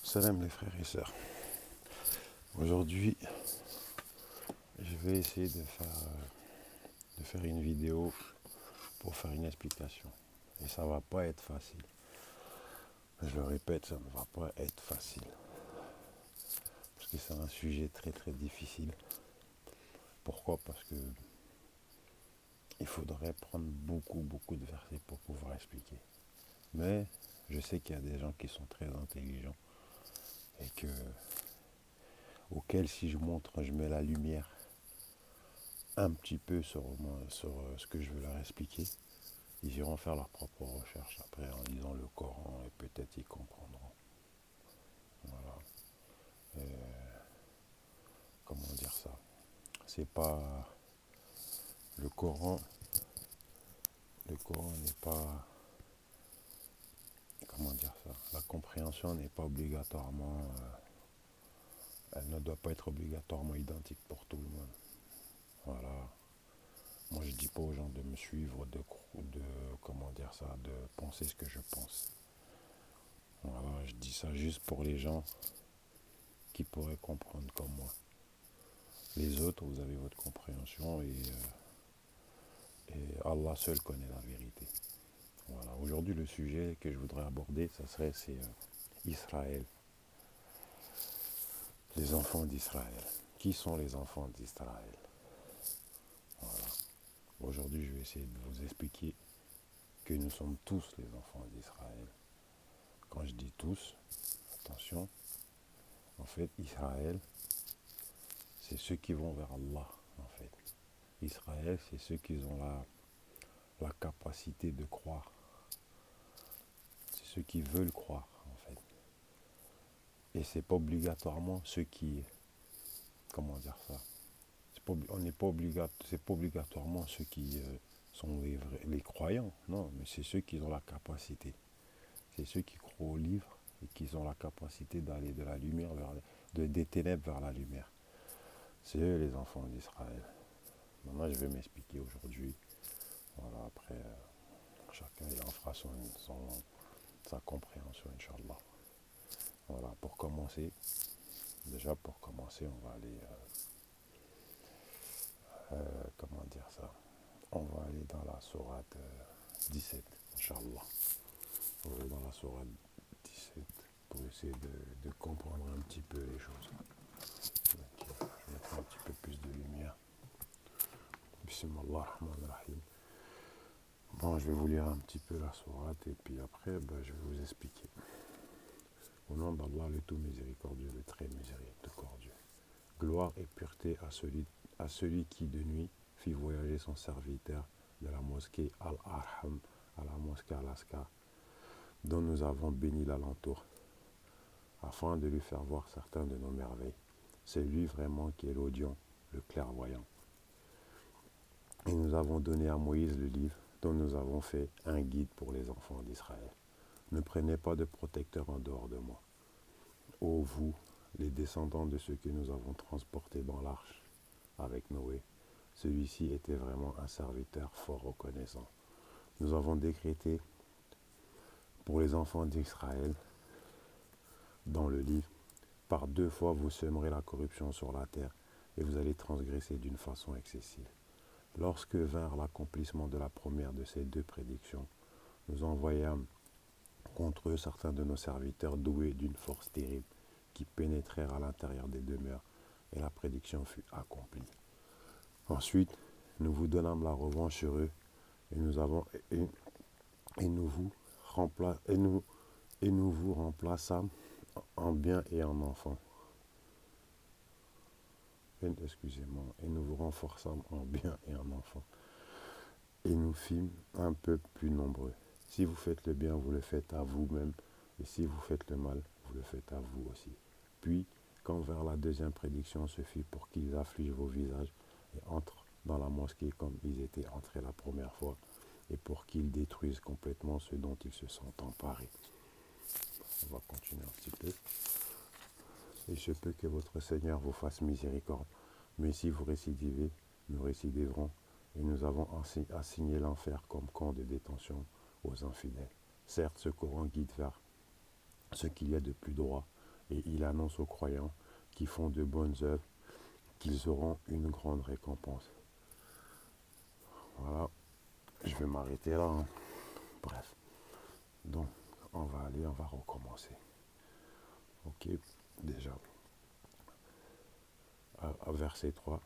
Salam les frères et sœurs. Aujourd'hui, je vais essayer de faire une vidéo pour faire une explication. Et ça va pas être facile. Je le répète, ça ne va pas être facile. Parce que c'est un sujet très très difficile. Pourquoi? Parce que il faudrait prendre beaucoup de versets pour pouvoir expliquer. Mais je sais qu'il y a des gens qui sont très intelligents et auxquels si je mets la lumière un petit peu sur ce que je veux leur expliquer, ils iront faire leurs propres recherches après en lisant le Coran et peut-être ils comprendront. Voilà. Comment dire ça? C'est pas le Coran. Le Coran n'est pas. Comment dire ça? La compréhension n'est pas obligatoirement. Elle ne doit pas être obligatoirement identique pour tout le monde. Voilà. Moi, je dis pas aux gens de me suivre, comment dire ça, de penser ce que je pense. Voilà, je dis ça juste pour les gens qui pourraient comprendre comme moi. Les autres, vous avez votre compréhension et Allah seul connaît la vérité. Voilà. Aujourd'hui, le sujet que je voudrais aborder, c'est Israël. Les enfants d'Israël. Qui sont les enfants d'Israël? Voilà. Aujourd'hui, je vais essayer de vous expliquer que nous sommes tous les enfants d'Israël. Quand je dis tous, attention, en fait, Israël, c'est ceux qui vont vers Allah, en fait. Israël, c'est ceux qui ont la capacité de croire. C'est ceux qui veulent croire, en fait. Et c'est pas obligatoirement ceux qui, comment dire ça, c'est pas obligatoirement ceux qui sont les croyants, non, mais c'est ceux qui ont la capacité. C'est ceux qui croient au livre et qui ont la capacité d'aller de la lumière des ténèbres vers la lumière. C'est eux les enfants d'Israël. Maintenant, je vais m'expliquer aujourd'hui. Voilà, après, chacun il en fera sa compréhension, Inch'Allah. Voilà, pour commencer, on va aller, comment dire ça, on va aller dans la sourate 17, Inch'Allah. On va aller dans la sourate 17 pour essayer de comprendre un petit peu les choses. Donc, je mettrai un petit peu plus de lumière. Bismillah ar-Rahman ar-Rahim. Bon, je vais vous lire un petit peu la sourate et puis après, je vais vous expliquer. Au nom d'Allah, le tout miséricordieux, le très miséricordieux. Gloire et pureté à celui qui de nuit fit voyager son serviteur de la mosquée Al-Arham à la mosquée Al-Aqsa, dont nous avons béni l'alentour, afin de lui faire voir certains de nos merveilles. C'est lui vraiment qui est l'audient, le clairvoyant. Et nous avons donné à Moïse le livre, dont nous avons fait un guide pour les enfants d'Israël. Ne prenez pas de protecteur en dehors de moi. Ô vous, les descendants de ceux que nous avons transportés dans l'arche avec Noé, celui-ci était vraiment un serviteur fort reconnaissant. Nous avons décrété pour les enfants d'Israël, dans le livre, par 2 fois vous sèmerez la corruption sur la terre et vous allez transgresser d'une façon excessive. Lorsque vinrent l'accomplissement de la première de ces 2 prédictions, nous envoyâmes contre eux certains de nos serviteurs doués d'une force terrible qui pénétrèrent à l'intérieur des demeures et la prédiction fut accomplie. Ensuite, nous vous donnâmes la revanche sur eux et nous vous remplaçâmes en biens et en enfants. Excusez-moi, et nous vous renforçâmes en biens et en enfants. Et nous fîmes un peu plus nombreux. Si vous faites le bien, vous le faites à vous-même, et si vous faites le mal, vous le faites à vous aussi. Puis, quand vers la 2e prédiction se fit pour qu'ils affligent vos visages et entrent dans la mosquée comme ils étaient entrés la première fois, et pour qu'ils détruisent complètement ceux dont ils se sont emparés. On va continuer un petit peu. Il se peut que votre Seigneur vous fasse miséricorde, mais si vous récidivez, nous récidiverons, et nous avons assigné l'enfer comme camp de détention aux infidèles. Certes, ce Coran guide vers ce qu'il y a de plus droit Et il annonce aux croyants qui font de bonnes œuvres qu'ils auront une grande récompense. Voilà, je vais m'arrêter là, hein. Bref, donc on va recommencer. Ok, déjà, à verset 3,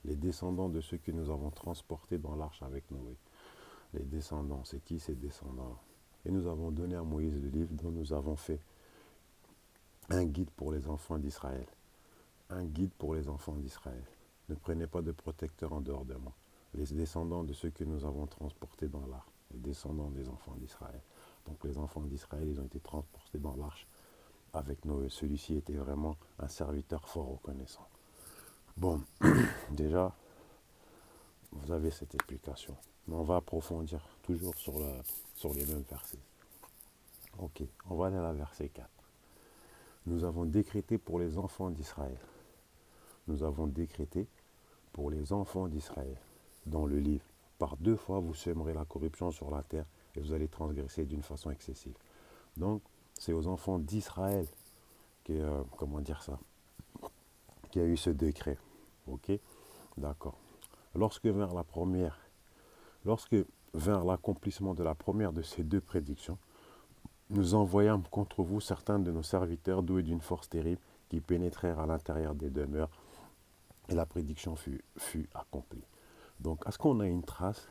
les descendants de ceux que nous avons transportés dans l'arche avec Noé. Les descendants, c'est qui ces descendants? Et nous avons donné à Moïse le livre dont nous avons fait un guide pour les enfants d'Israël. Un guide pour les enfants d'Israël. Ne prenez pas de protecteur en dehors de moi. Les descendants de ceux que nous avons transportés dans l'arche. Les descendants des enfants d'Israël. Donc les enfants d'Israël, ils ont été transportés dans l'arche avec Noé. Celui-ci était vraiment un serviteur fort reconnaissant. Bon, déjà, vous avez cette explication. Mais on va approfondir toujours sur les mêmes versets. Ok, on va aller à la verset 4. Nous avons décrété pour les enfants d'Israël. Nous avons décrété pour les enfants d'Israël dans le livre. Par 2 fois, vous sèmerez la corruption sur la terre et vous allez transgresser d'une façon excessive. Donc, c'est aux enfants d'Israël qui, comment dire ça, qui a eu ce décret. Ok, d'accord. Lorsque vint l'accomplissement de la première de ces 2 prédictions, nous envoyâmes contre vous certains de nos serviteurs doués d'une force terrible qui pénétrèrent à l'intérieur des demeures et la prédiction fut accomplie. Donc, est-ce qu'on a une trace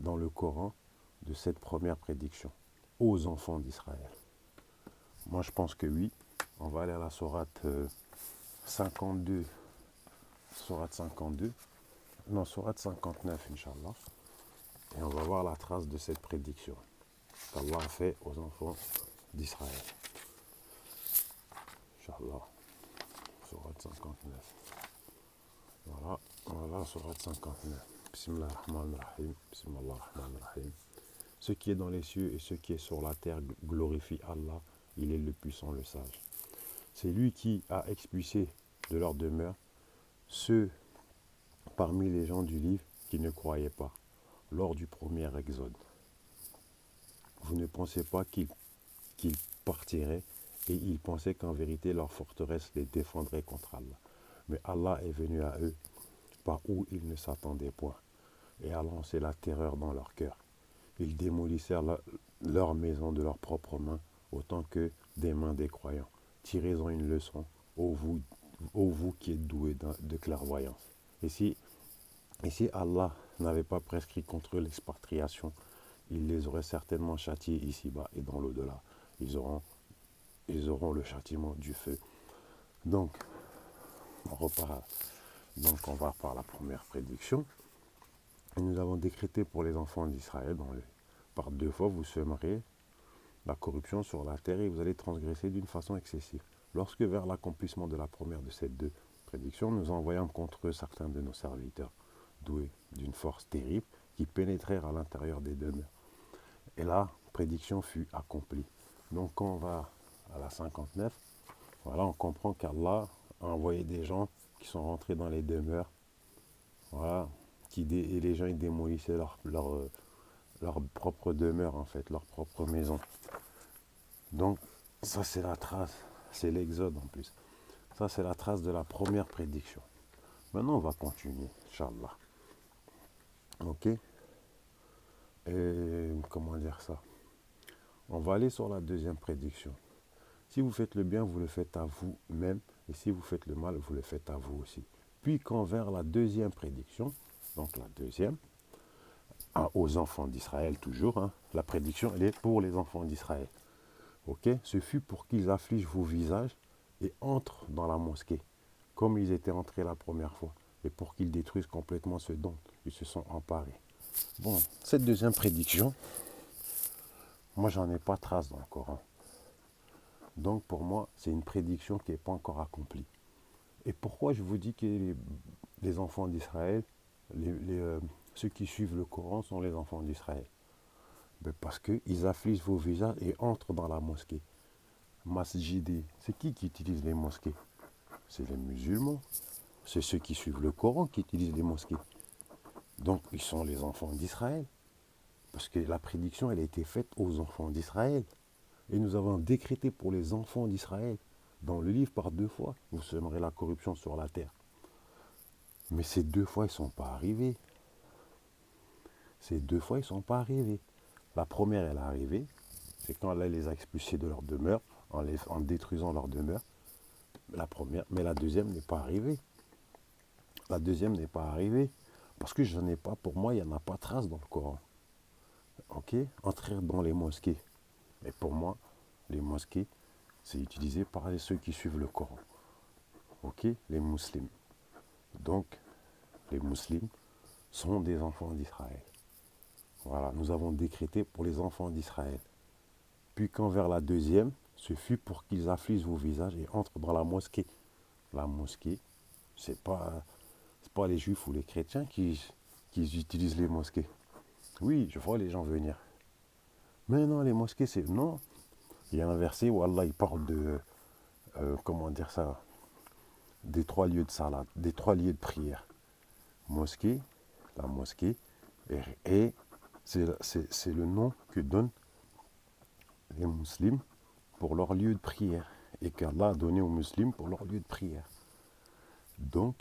dans le Coran de cette première prédiction aux enfants d'Israël? Moi, je pense que oui. On va aller à la sourate 52. Sourate 52. Non, sourate 59, Inch'Allah. Et on va voir la trace de cette prédiction qu'Allah a fait aux enfants d'Israël. Inch'Allah. Sourate 59. Voilà, on va voir sourate 59. Bismillahirrahmanirrahim. Bismillahirrahmanirrahim. Ce qui est dans les cieux et ce qui est sur la terre glorifie Allah. Il est le puissant, le sage. C'est lui qui a expulsé de leur demeure ceux parmi les gens du livre qui ne croyaient pas lors du premier exode. Vous ne pensez pas qu'ils partiraient et ils pensaient qu'en vérité leur forteresse les défendrait contre Allah. Mais Allah est venu à eux par où ils ne s'attendaient point et a lancé la terreur dans leur cœur. Ils démolissèrent leur maison de leurs propres mains autant que des mains des croyants. Tirez-en une leçon, ô vous qui êtes doués de clairvoyance. Et si Allah n'avait pas prescrit contre eux l'expatriation, il les aurait certainement châtiés ici-bas et dans l'au-delà. Ils auront le châtiment du feu. Donc, on repart. Donc, on va par la première prédiction. Et nous avons décrété pour les enfants d'Israël, par 2 fois, vous sèmerez la corruption sur la terre et vous allez transgresser d'une façon excessive. Lorsque vers l'accomplissement de la première de ces 2 prédictions, nous envoyons contre eux certains de nos serviteurs, doués d'une force terrible, qui pénétrèrent à l'intérieur des demeures. Et la prédiction fut accomplie. Donc quand on va à la 59, voilà, on comprend qu'Allah a envoyé des gens qui sont rentrés dans les demeures, voilà, et les gens ils démolissaient leur propre demeure en fait, leur propre maison. Donc ça c'est la trace, c'est l'exode en plus. Ça c'est la trace de la première prédiction. Maintenant on va continuer, Inch'Allah. Ok. Et comment dire ça? On va aller sur la deuxième prédiction. Si vous faites le bien, vous le faites à vous-même. Et si vous faites le mal, vous le faites à vous aussi. Puis quand vers la deuxième prédiction, donc la deuxième, aux enfants d'Israël toujours, hein, la prédiction elle est pour les enfants d'Israël. Ok, ce fut pour qu'ils affligent vos visages et entrent dans la mosquée, comme ils étaient entrés la première fois, et pour qu'ils détruisent complètement ce dont ils se sont emparés. Bon, cette deuxième prédiction, moi j'en ai pas trace dans le Coran. Donc pour moi, c'est une prédiction qui n'est pas encore accomplie. Et pourquoi je vous dis que les enfants d'Israël, ceux qui suivent le Coran sont les enfants d'Israël? Ben parce qu'ils affligent vos visages et entrent dans la mosquée. Masjidi, c'est qui utilise les mosquées? C'est les musulmans. C'est ceux qui suivent le Coran qui utilisent les mosquées. Donc ils sont les enfants d'Israël. Parce que la prédiction, elle a été faite aux enfants d'Israël. Et nous avons décrété pour les enfants d'Israël. Dans le livre, par 2 fois, vous sèmerez la corruption sur la terre. Mais ces 2 fois, ils ne sont pas arrivés. Ces 2 fois, ils ne sont pas arrivés. La première, elle est arrivée. C'est quand Allah les a expulsés de leur demeure, en détruisant leur demeure. La première, mais la deuxième n'est pas arrivée. La deuxième n'est pas arrivée. Parce que je n'en ai pas, pour moi, il n'y en a pas trace dans le Coran. Ok? Entrer dans les mosquées. Mais pour moi, les mosquées, c'est utilisé par ceux qui suivent le Coran. Ok? Les musulmans. Donc, les musulmans sont des enfants d'Israël. Voilà, nous avons décrété pour les enfants d'Israël. Puis quand vers la deuxième, ce fut pour qu'ils affligent vos visages et entrent dans la mosquée. La mosquée, c'est pas les juifs ou les chrétiens qui utilisent les mosquées. Oui, je vois les gens venir. Mais non, les mosquées, c'est... Non. Il y a un verset où Allah il parle de... comment dire ça? Des 3 lieux de salat, des 3 lieux de prière. Mosquée, la mosquée, et c'est le nom que donnent les musulmans pour leur lieu de prière. Et qu'Allah a donné aux musulmans pour leur lieu de prière. Donc,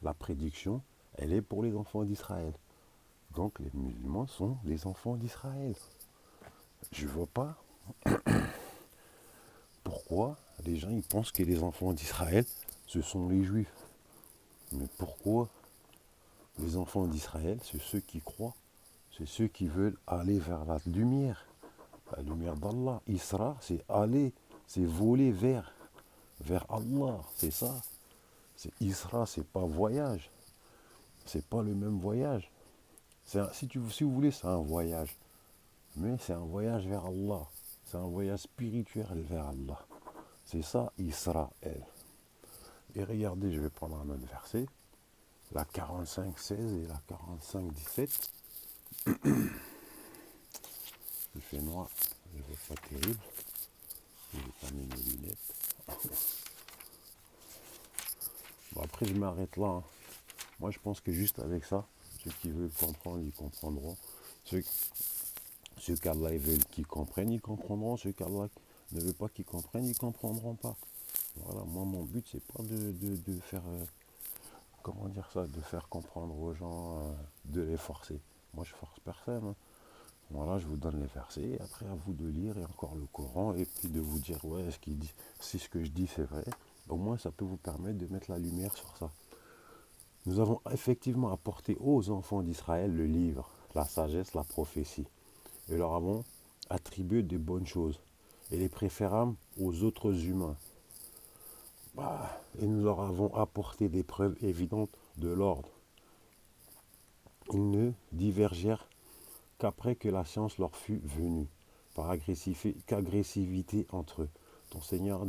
la prédiction, elle est pour les enfants d'Israël. Donc, les musulmans sont les enfants d'Israël. Je ne vois pas pourquoi les gens ils pensent que les enfants d'Israël, ce sont les juifs. Mais pourquoi les enfants d'Israël, c'est ceux qui croient, c'est ceux qui veulent aller vers la lumière d'Allah. Isra, c'est aller, c'est voler vers Allah, c'est ça. C'est Isra, c'est pas voyage. C'est pas le même voyage. Si vous voulez, c'est un voyage. Mais c'est un voyage vers Allah. C'est un voyage spirituel vers Allah. C'est ça, Israël. Et regardez, je vais prendre un autre verset. La 45-16 et la 45-17. Il fait noir. Je ne vois pas terrible. Je n'ai pas mis mes lunettes. Bon, après, je m'arrête là. Moi, je pense que juste avec ça, ceux qui veulent comprendre, ils comprendront. Ceux qu'Allah veut qu'ils comprennent, ils comprendront. Ceux qu'Allah ne veut pas qu'ils comprennent, ils ne comprendront pas. Voilà, moi, mon but, c'est pas de faire, comment dire ça, de faire comprendre aux gens, de les forcer. Moi, je force personne. Hein. Voilà, je vous donne les versets, et après à vous de lire et encore le Coran, et puis de vous dire, ouais, ce qu'il dit, si ce que je dis c'est vrai, au moins ça peut vous permettre de mettre la lumière sur ça. Nous avons effectivement apporté aux enfants d'Israël le livre, la sagesse, la prophétie, et leur avons attribué de bonnes choses, et les préférâmes aux autres humains. Et nous leur avons apporté des preuves évidentes de l'ordre. Ils ne divergèrent qu'après que la science leur fut venue, par qu'agressivité entre eux. Ton Seigneur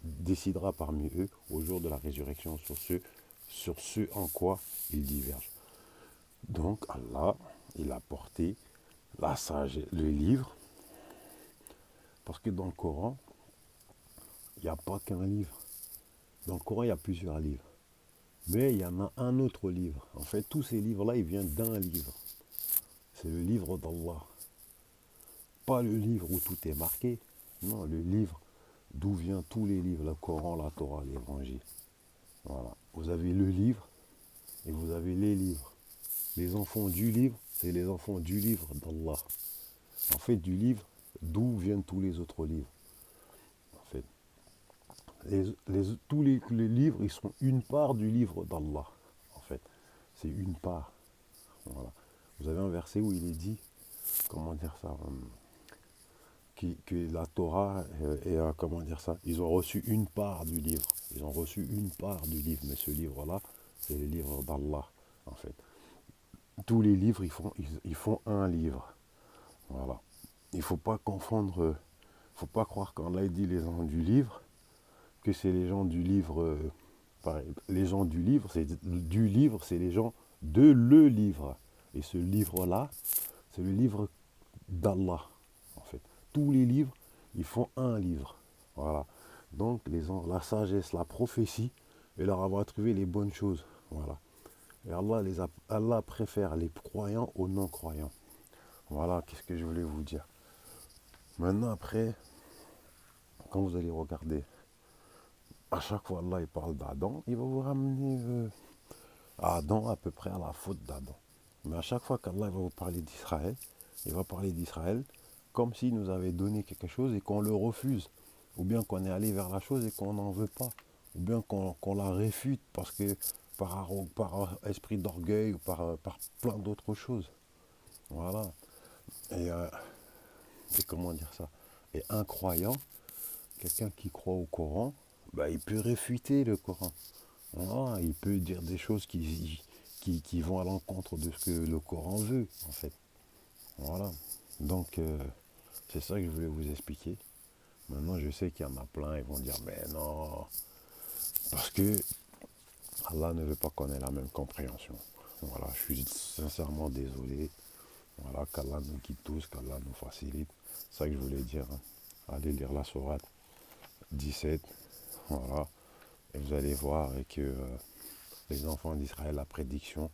décidera parmi eux au jour de la résurrection sur ce en quoi ils divergent. Donc Allah, il a porté la sagesse, le livre, parce que dans le Coran, il n'y a pas qu'un livre. Dans le Coran, il y a plusieurs livres. Mais il y en a un autre livre. En fait, tous ces livres-là, ils viennent d'un livre. C'est le livre d'Allah. Pas le livre où tout est marqué. Non, le livre d'où viennent tous les livres, le Coran, la Torah, l'Évangile. Voilà. Vous avez le livre et vous avez les livres. Les enfants du livre, c'est les enfants du livre d'Allah. En fait, du livre d'où viennent tous les autres livres. En fait, tous les livres, ils sont une part du livre d'Allah. En fait, c'est une part. Voilà. Vous avez un verset où il est dit, comment dire ça, que la Torah et comment dire ça, ils ont reçu une part du livre. Ils ont reçu une part du livre, mais ce livre-là, c'est le livre d'Allah, en fait. Tous les livres, ils font un livre. Voilà. Il ne faut pas confondre, il ne faut pas croire quand là il dit les gens du livre, que c'est les gens du livre, les gens du livre, c'est les gens de le livre. Et ce livre-là, c'est le livre d'Allah, en fait. Tous les livres, ils font un livre. Voilà. Donc, la sagesse, la prophétie, et leur avoir trouvé les bonnes choses. Voilà. Et Allah préfère les croyants aux non-croyants. Voilà, qu'est-ce que je voulais vous dire. Maintenant, après, quand vous allez regarder, à chaque fois Allah il parle d'Adam, il va vous ramener à Adam à peu près à la faute d'Adam. Mais à chaque fois qu'Allah va vous parler d'Israël, il va parler d'Israël comme s'il nous avait donné quelque chose et qu'on le refuse. Ou bien qu'on est allé vers la chose et qu'on n'en veut pas. Ou bien qu'on la réfute parce que par esprit d'orgueil ou par plein d'autres choses. Voilà. Et comment dire ça? Et un croyant, quelqu'un qui croit au Coran, bah, il peut réfuter le Coran. Voilà, il peut dire des choses qui vont à l'encontre de ce que le Coran veut, en fait. Voilà. Donc, c'est ça que je voulais vous expliquer. Maintenant, je sais qu'il y en a plein, ils vont dire, mais non, parce que Allah ne veut pas qu'on ait la même compréhension. Voilà, je suis sincèrement désolé. Voilà, qu'Allah nous guide tous, qu'Allah nous facilite. C'est ça que je voulais dire. Hein. Allez lire la sourate 17. Voilà. Et vous allez voir que les enfants d'Israël, la prédiction,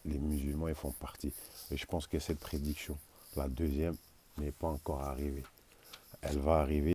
les musulmans, ils font partie. Et je pense que cette prédiction, la deuxième, n'est pas encore arrivée. Elle va arriver.